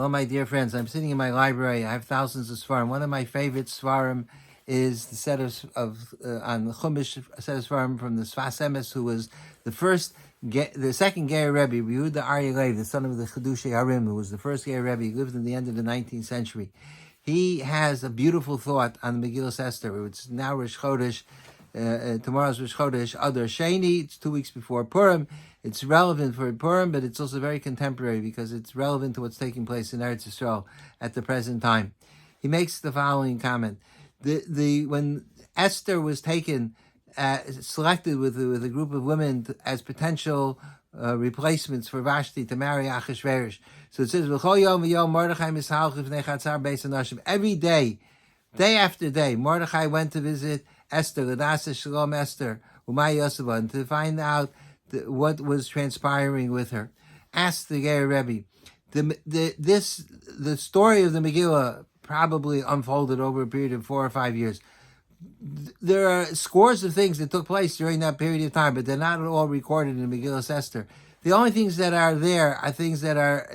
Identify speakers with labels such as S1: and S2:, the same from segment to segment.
S1: Well, my dear friends, I'm sitting in my library. I have thousands of svarim. One of my favorite svarim is the set of on the Chumash set of svarim from the Sfas Emes, who was the second Ger Rebbe, Yehuda Aryeh Leib, the son of the Chedushei Harim, who was the first Ger Rebbe. He lived in the end of the 19th century. He has a beautiful thought on the Megillas Esther. It's now Rosh Chodesh. Tomorrow's Rosh Chodesh Adar Sheni. It's 2 weeks before Purim. It's relevant for Purim, but it's also very contemporary because it's relevant to what's taking place in Eretz Yisrael at the present time. He makes the following comment: when Esther was taken, selected with a group of women as potential replacements for Vashti to marry Achashverosh. So it says, "V'chol yom v'yom Mordechai mishalch lifnei chatzar beis hanashim." Every day, day after day, Mordechai went to visit Esther, L'dasa Shalom Esther, Umay Yoseva, and to find out what was transpiring with her. Asked the Ger Rebbe. The story of the Megillah probably unfolded over a period of 4 or 5 years. There are scores of things that took place during that period of time, but they're not all recorded in Megillas Esther. The only things that are there are things that are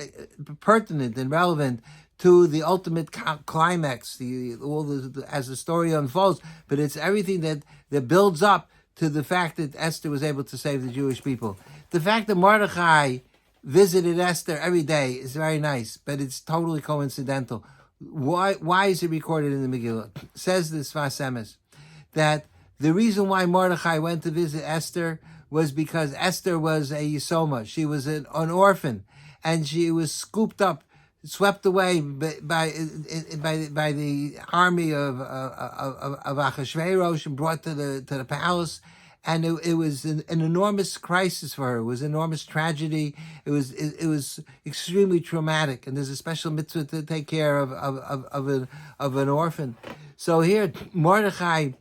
S1: pertinent and relevant to the ultimate climax, as the story unfolds. But it's everything that builds up to the fact that Esther was able to save the Jewish people. The fact that Mordechai visited Esther every day is very nice, but it's totally coincidental. Why is it recorded in the Megillah? Says the Sfas Emes that the reason why Mordechai went to visit Esther was because Esther was a Yisoma. She was an orphan, and she was scooped up, swept away by the army of Achashverosh and brought to the palace. And it was an enormous crisis for her. It was an enormous tragedy. It was extremely traumatic. And there's a special mitzvah to take care of an orphan. So here, Mordechai,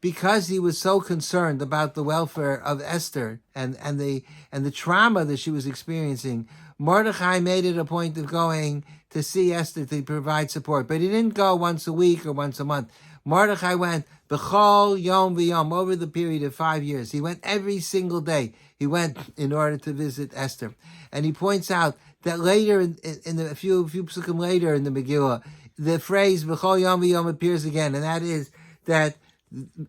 S1: because he was so concerned about the welfare of Esther and the trauma that she was experiencing, Mordechai made it a point of going to see Esther to provide support. But he didn't go once a week or once a month. Mordechai went b'chol yom v'yom over the period of 5 years. He went every single day. He went in order to visit Esther. And he points out that later, in a few psukim later in the Megillah, the phrase b'chol yom v'yom appears again, and that is that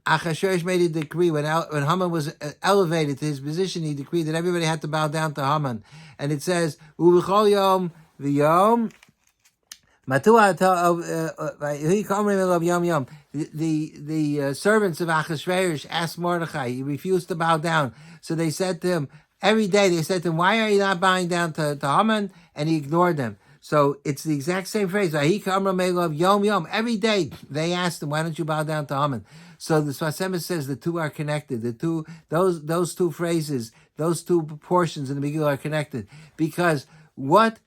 S1: Achashverosh made a decree when Haman was elevated to his position. He decreed that everybody had to bow down to Haman, and it says u'b'chol yom v'yom. The servants of Achashverosh asked Mordechai. He refused to bow down. So they said to him, every day they said to him, why are you not bowing down to Haman? And he ignored them. So it's the exact same phrase. Every day they asked him, why don't you bow down to Haman? So the Sfas Emes says the two are connected. Those two phrases, those two portions in the Megillah are connected. Because what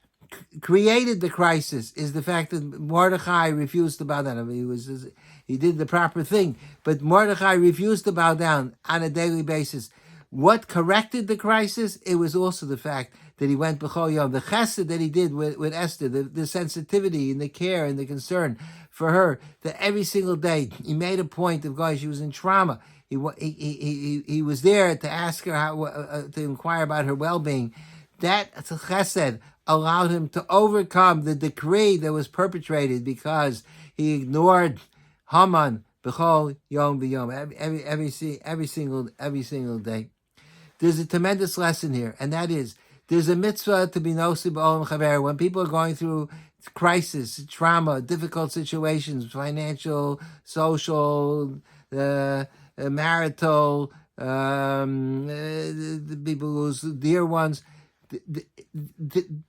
S1: created the crisis is the fact that Mordechai refused to bow down. I mean, he did the proper thing, but Mordechai refused to bow down on a daily basis. What corrected the crisis? It was also the fact that he went b'chol yom. The chesed that he did with Esther, the sensitivity and the care and the concern for her, that every single day he made a point of going. She was in trauma. He was there to ask her to inquire about her well-being. That chesed allowed him to overcome the decree that was perpetrated because he ignored Haman b'chol yom v'yom every single day. There's a tremendous lesson here, and that is there's a mitzvah to be nosei b'olam chaver. When people are going through crisis, trauma, difficult situations, financial, social, marital, the people whose dear ones.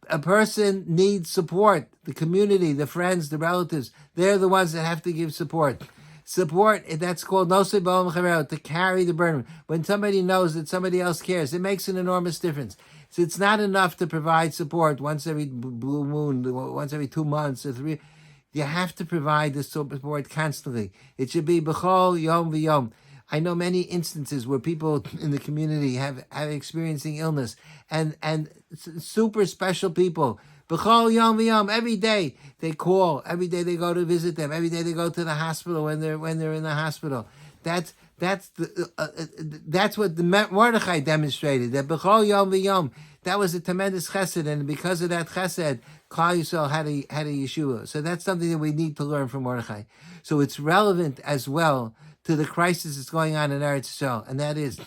S1: A person needs support. The community, the friends, the relatives, they're the ones that have to give support. Support, that's called nosei b'olam chaver, to carry the burden. When somebody knows that somebody else cares, it makes an enormous difference. So it's not enough to provide support once every blue moon, once every 2 months or 3. You have to provide the support constantly. It should be b'chol yom v'yom. I know many instances where people in the community have experiencing illness and super special people. B'chol yom v'yom, every day they call, every day they go to visit them, every day they go to the hospital when they're in the hospital. That's what the Mordechai demonstrated. That b'chol yom v'yom, that was a tremendous chesed, and because of that chesed, Klal Yisrael had a Yeshua. So that's something that we need to learn from Mordechai. So it's relevant as well to the crisis that's going on in Eretz Yisrael, and that is,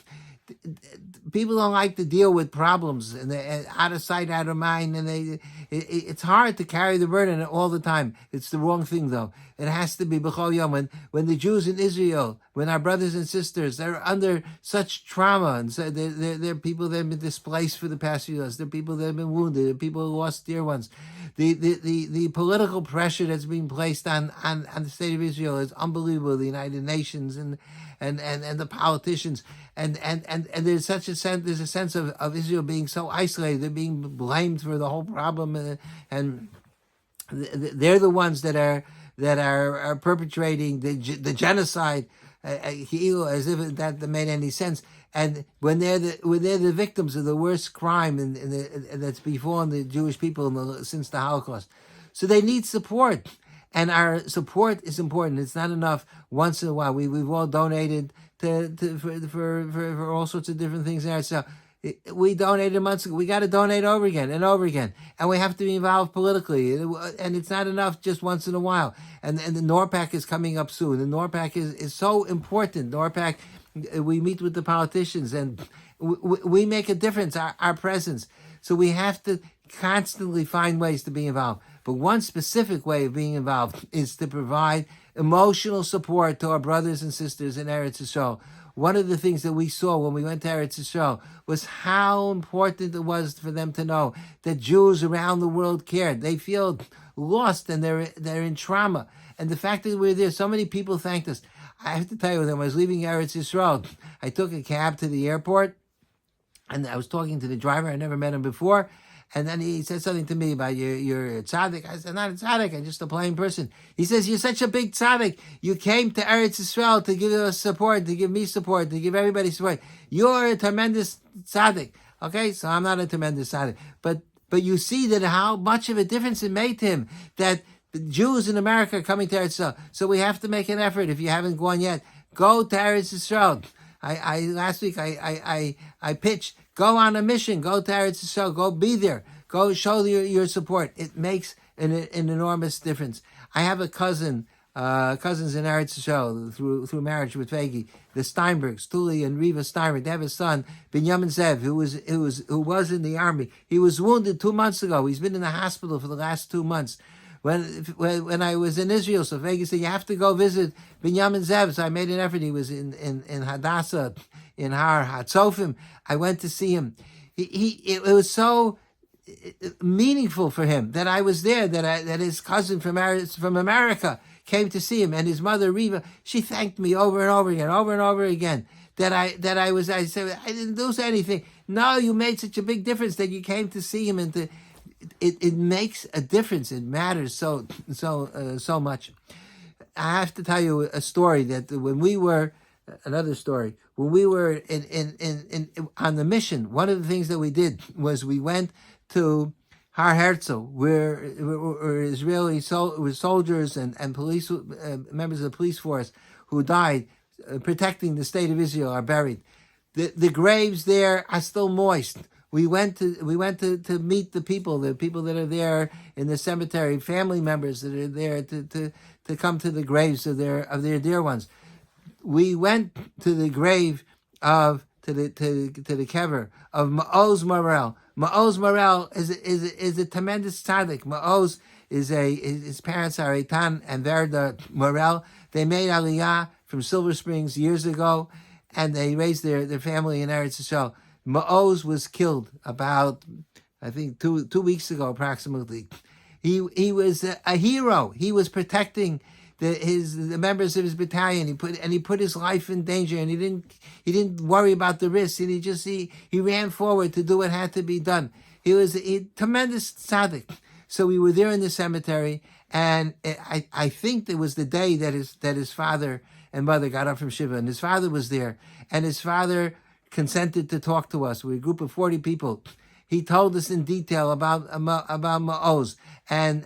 S1: people don't like to deal with problems, and they're out of sight, out of mind, and it's hard to carry the burden all the time. It's the wrong thing, though. It has to be b'chol yom. When the Jews in Israel, when our brothers and sisters, they're under such trauma, and so they're people that have been displaced for the past few years. They're people that have been wounded. They're people who lost dear ones. The political pressure that's being placed on the state of Israel is unbelievable. The United Nations and the politicians, and there's such a sense. There's a sense of Israel being so isolated. They're being blamed for the whole problem, and they're the ones that are perpetrating the genocide, as if that made any sense. And when they're the victims of the worst crime that's befallen the Jewish people since the Holocaust, so they need support, and our support is important. It's not enough once in a while. We've all donated for all sorts of different things there. So we donated months ago. We got to donate over again and over again, and we have to be involved politically. And it's not enough just once in a while. And the NORPAC is coming up soon. The NORPAC is so important. NORPAC, we meet with the politicians, and we make a difference. Our presence. So we have to constantly find ways to be involved. But one specific way of being involved is to provide emotional support to our brothers and sisters in Eretz Yisrael. One of the things that we saw when we went to Eretz Yisrael was how important it was for them to know that Jews around the world cared. They feel lost, and they're in trauma. And the fact that we're there, so many people thanked us. I have to tell you, when I was leaving Eretz Yisrael, I took a cab to the airport, and I was talking to the driver. I never met him before. And then he said something to me about you're a tzaddik. I said, not a tzaddik, I'm just a plain person. He says, you're such a big tzaddik. You came to Eretz Yisrael to give us support, to give me support, to give everybody support. You're a tremendous tzaddik. Okay, so I'm not a tremendous tzaddik. But you see that how much of a difference it made to him that the Jews in America are coming to Eretz Yisrael. So we have to make an effort. If you haven't gone yet, go to Eretz Yisrael. Last week I pitched, go on a mission, go to Eretz Yisrael, go be there, go show your support. It makes an enormous difference. I have a cousins in Eretz Yisrael through marriage with Fegi, the Steinbergs, Tuli and Riva Steinberg. They have a son, Binyamin Zev, who was in the army. He was wounded 2 months ago. He's been in the hospital for the last 2 months. When I was in Israel, so Vegas said, you have to go visit Binyamin Zev. So I made an effort. He was in Hadassah, in Har Hatzofim. I went to see him. It was so meaningful for him that I was there, that his cousin from America came to see him, and his mother Riva, she thanked me over and over again, I said, I didn't do anything. No, you made such a big difference that you came to see him, and it makes a difference. It matters so much. I have to tell you a story that when we were in on the mission, one of the things that we did was we went to Har Herzl, where Israeli soldiers and police members of the police force who died protecting the state of Israel are buried. The graves there are still moist. We went to meet the people that are there in the cemetery, family members that are there to come to the graves of their dear ones. We went to the grave to the kever of Maoz Morel. Maoz Morel is a tremendous tzaddik. Maoz his parents are Eitan and Verda Morel. They made Aliyah from Silver Springs years ago, and they raised their family in Eretz Yisrael. Maoz was killed about, I think, two weeks ago approximately. He was a hero. He was protecting the members of his battalion. He put his life in danger, and he didn't worry about the risks. And he ran forward to do what had to be done. He was a tremendous tzaddik. So we were there in the cemetery, and I think it was the day that his father and mother got up from Shiva, and his father was there, and his father consented to talk to us. We were a group of 40 people. he told us in detail about Maoz and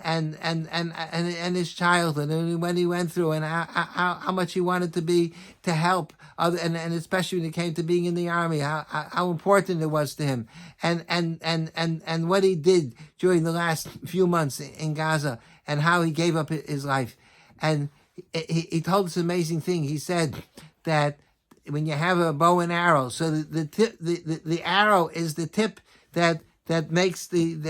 S1: his childhood and when he went through and how much he wanted to help other, and especially when it came to being in the army, how important it was to him, and what he did during the last few months in Gaza, and how he gave up his life. And he told us an amazing thing. He said that when you have a bow and arrow, so the arrow is the tip that makes is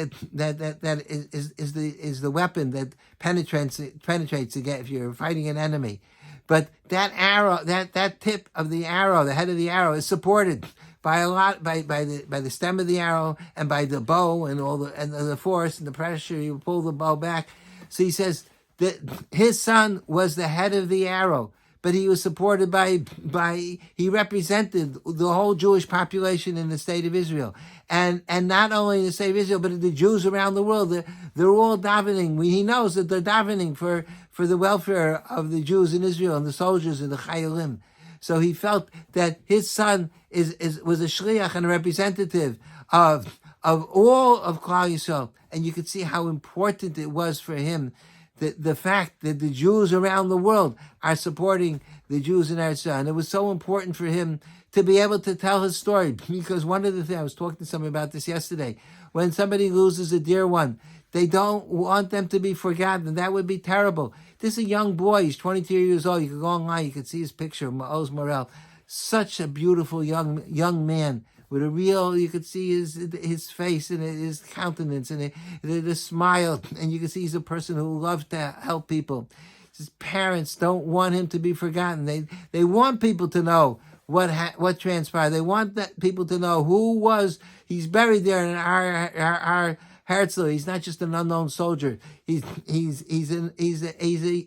S1: the weapon that penetrates to get if you're fighting an enemy. But that arrow, that tip of the arrow, the head of the arrow, is supported by the stem of the arrow and by the bow and the force and the pressure. You pull the bow back. So he says that his son was the head of the arrow, but he was supported by he represented the whole Jewish population in the state of Israel, and not only in the state of Israel, but the Jews around the world. They're all davening. He knows that they're davening for the welfare of the Jews in Israel and the soldiers and the chayalim. So he felt that his son was a shliach and a representative of all of Klal Yisrael, and you could see how important it was for him. The fact that the Jews around the world are supporting the Jews in Eretz Yisrael. And it was so important for him to be able to tell his story, because one of the things, I was talking to somebody about this yesterday, when somebody loses a dear one, they don't want them to be forgotten. That would be terrible. This is a young boy, he's 22 years old. You could go online, you could see his picture, Maoz Morel. Such a beautiful young man. With a real, you could see his face and his countenance and the smile, and you can see he's a person who loves to help people. His parents don't want him to be forgotten. They want people to know what transpired. They want people to know he's buried there in our Herzl. He's not just an unknown soldier. He's a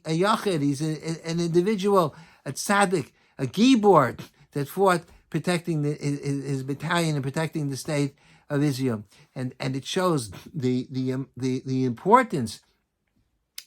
S1: yachid. He's an individual, a tzaddik, a gibor that fought protecting his battalion and protecting the state of Israel, and it shows the importance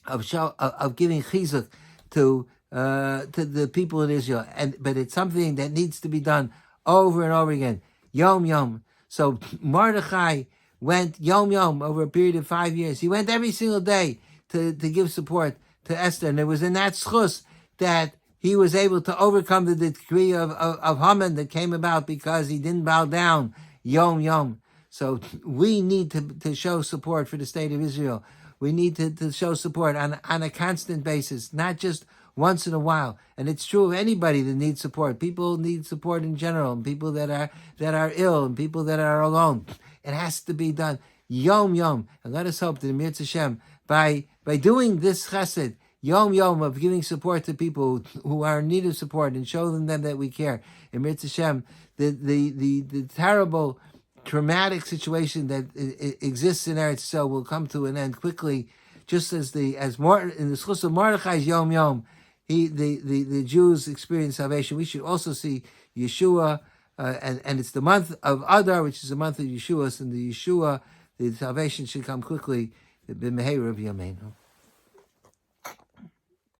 S1: of giving chizuk to the people in Israel, but it's something that needs to be done over and over again, yom yom. So Mordechai went yom yom over a period of 5 years. He went every single day to give support to Esther, and it was in that schus that he was able to overcome the decree of Haman that came about because he didn't bow down yom yom. So we need to show support for the state of Israel. We need to show support on a constant basis, not just once in a while. And it's true of anybody that needs support. People need support in general, and people that are ill, and people that are alone. It has to be done yom yom. And let us hope that Amir Tzashem, by doing this chesed, yom yom, of giving support to people who are in need of support and showing them that we care. In Mitzvah Hashem, the terrible, traumatic situation that exists in Eretz Yisrael will come to an end quickly, just as in the schus of Mordechai's yom yom, the Jews experience salvation. We should also see Yeshua, and it's the month of Adar, which is the month of Yeshua, and the Yeshua, the salvation should come quickly. B'meheira of Yameinu.